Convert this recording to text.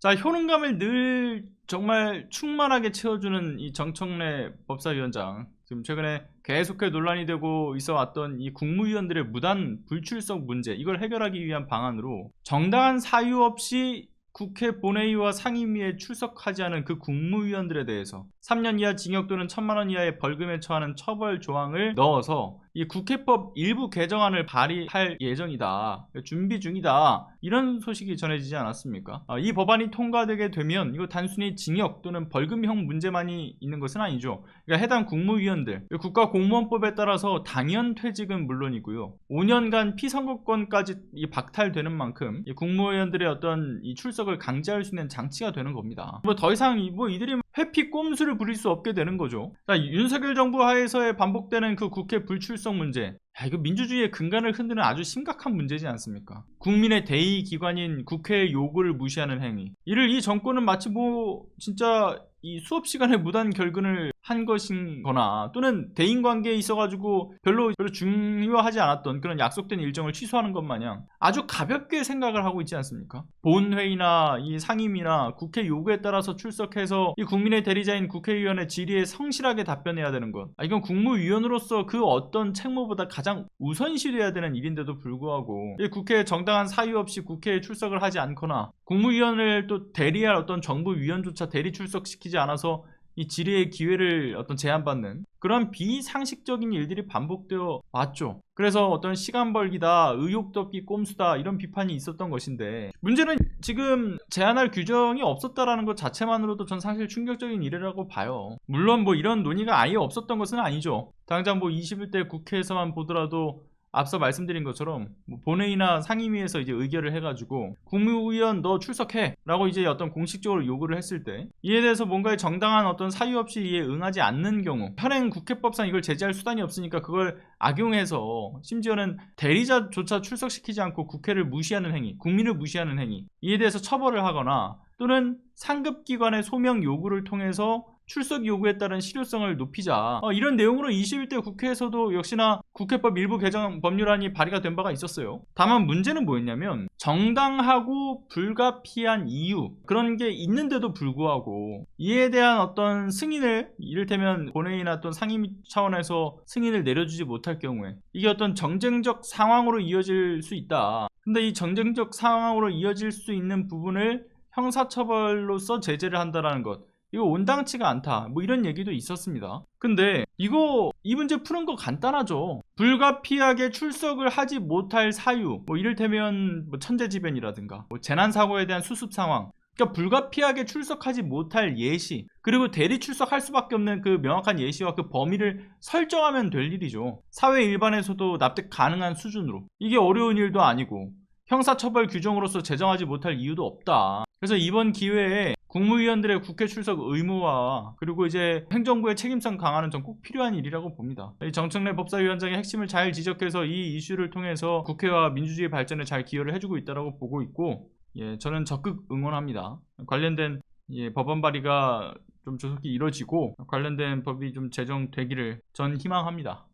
자, 효능감을 늘 정말 충만하게 채워주는 이 정청래 법사위원장, 지금 최근에 계속해 논란이 되고 있어 왔던 이 국무위원들의 무단 불출석 문제, 이걸 해결하기 위한 방안으로 정당한 사유 없이 국회 본회의와 상임위에 출석하지 않은 그 국무위원들에 대해서 3년 이하 징역 또는 1,000만 원 이하의 벌금에 처하는 처벌 조항을 넣어서 이 국회법 일부 개정안을 발의할 예정이다, 준비 중이다, 이런 소식이 전해지지 않았습니까? 이 법안이 통과되게 되면 이거 단순히 징역 또는 벌금형 문제만이 있는 것은 아니죠. 그러니까 해당 국무위원들, 국가공무원법에 따라서 당연 퇴직은 물론이고요, 5년간 피선거권까지 박탈되는 만큼 이 국무위원들의 어떤 이 출석을 강제할 수 있는 장치가 되는 겁니다. 뭐 더 이상 이들이 회피 꼼수를 부릴 수 없게 되는 거죠. 자, 윤석열 정부 하에서의 반복되는 그 국회 불출석 문제, 이거 민주주의의 근간을 흔드는 아주 심각한 문제지 않습니까? 국민의 대의 기관인 국회의 요구를 무시하는 행위, 이를 이 정권은 마치 진짜 이 수업 시간에 무단 결근을 한 것인 거나, 또는 대인관계에 있어가지고 별로 중요하지 않았던 그런 약속된 일정을 취소하는 것 마냥 아주 가볍게 생각을 하고 있지 않습니까? 본회의나 이 상임위나 국회 요구에 따라서 출석해서 이 국민의 대리자인 국회의원의 질의에 성실하게 답변해야 되는 것, 이건 국무위원으로서 그 어떤 책무보다 가장 우선시돼야 되는 일인데도 불구하고 이 국회에 정당한 사유 없이 국회에 출석을 하지 않거나 국무위원을 또 대리할 어떤 정부위원조차 대리 출석시키지 않아서 이 질의의 기회를 제한받는 그런 비상식적인 일들이 반복되어 왔죠. 그래서 어떤 시간 벌기다, 의욕 덮기 꼼수다, 이런 비판이 있었던 것인데, 문제는 지금 제한할 규정이 없었다라는 것 자체만으로도 전 사실 충격적인 일이라고 봐요. 물론 이런 논의가 아예 없었던 것은 아니죠. 당장 21대 국회에서만 보더라도 앞서 말씀드린 것처럼 본회의나 상임위에서 이제 의결을 해가지고 국무위원 너 출석해 라고 이제 어떤 공식적으로 요구를 했을 때, 이에 대해서 뭔가의 정당한 어떤 사유 없이 이에 응하지 않는 경우, 현행 국회법상 이걸 제재할 수단이 없으니까 그걸 악용해서 심지어는 대리자조차 출석시키지 않고 국회를 무시하는 행위, 국민을 무시하는 행위, 이에 대해서 처벌을 하거나, 또는 상급기관의 소명 요구를 통해서 출석 요구에 따른 실효성을 높이자, 이런 내용으로 21대 국회에서도 역시나 국회법 일부 개정 법률안이 발의가 된 바가 있었어요. 다만 문제는 뭐였냐면, 정당하고 불가피한 이유, 그런 게 있는데도 불구하고 이에 대한 어떤 승인을, 이를테면 본회의나 또는 상임위 차원에서 승인을 내려주지 못할 경우에 이게 어떤 정쟁적 상황으로 이어질 수 있다. 근데 이 정쟁적 상황으로 이어질 수 있는 부분을 형사처벌로서 제재를 한다는 것, 이거 온당치가 않다, 이런 얘기도 있었습니다. 근데 이 문제 푸는 거 간단하죠. 불가피하게 출석을 하지 못할 사유, 이를테면 천재지변이라든가 재난사고에 대한 수습 상황, 그러니까 불가피하게 출석하지 못할 예시, 그리고 대리 출석할 수밖에 없는 그 명확한 예시와 그 범위를 설정하면 될 일이죠. 사회 일반에서도 납득 가능한 수준으로. 이게 어려운 일도 아니고 형사처벌 규정으로서 제정하지 못할 이유도 없다. 그래서 이번 기회에 국무위원들의 국회 출석 의무화, 그리고 이제 행정부의 책임성 강화는 전 꼭 필요한 일이라고 봅니다. 이 정청래 법사위원장의 핵심을 잘 지적해서 이 이슈를 통해서 국회와 민주주의 발전에 잘 기여를 해주고 있다고 보고 있고, 저는 적극 응원합니다. 관련된 법안 발의가 좀 조속히 이뤄지고 관련된 법이 좀 제정되기를 전 희망합니다.